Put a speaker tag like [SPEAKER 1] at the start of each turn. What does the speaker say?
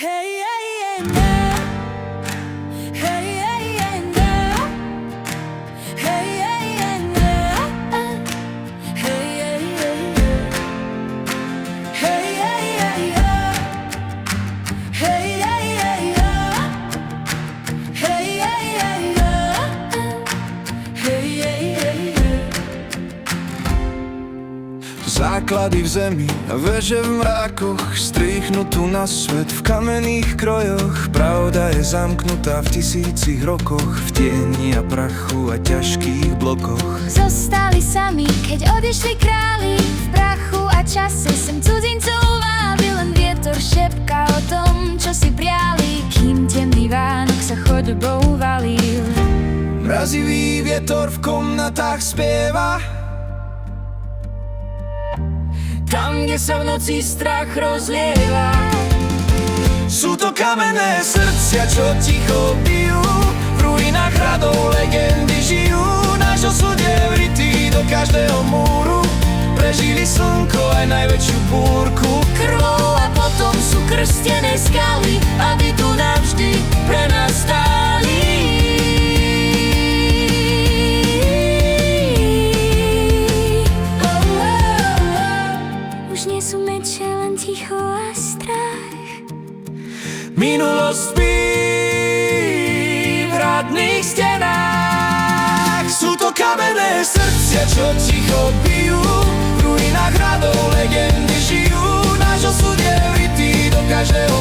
[SPEAKER 1] Hey, hey, hey, no. Hey, hey, hey, no. Hey, hey, hey, no. Hey, hey, hey, no. Hey, hey, hey, no. Hey, hey, hey, no. Hey, hey, hey, no. Hey, hey, hey, no.
[SPEAKER 2] Základy v zemi a veže v mrákoch, strihnú tu na svet v kamenných krojoch. Pravda je zamknutá v tisícich rokoch, v tieni a prachu a ťažkých blokoch.
[SPEAKER 3] Zostali sami, keď odišli králi, v prachu a čase sem cudzincov vábil. Len vietor šepká o tom, čo si priali, kým temný Vánok sa chodbou valil.
[SPEAKER 2] Mrazivý vietor v komnatách spieva,
[SPEAKER 1] Tam, kde sa v noci strach rozlieva.
[SPEAKER 2] sú to kamenné srdcia, čo ticho bijú. V ruinách hradov legendy žijú. Náš osud je vrytý do každého múru. Prežili slnko aj najväčšiu búrku.
[SPEAKER 1] Krvou a potom sú krstené skaly, aby tu navždy pre nás stáli.
[SPEAKER 3] Už nie sú meče, len ticho a strach.
[SPEAKER 2] Minulosť spí v hradných stenách. Sú to kamenné srdcia, čo ticho bijú. V ruinách hradov legendy žijú. Náš osud je vrytý do každého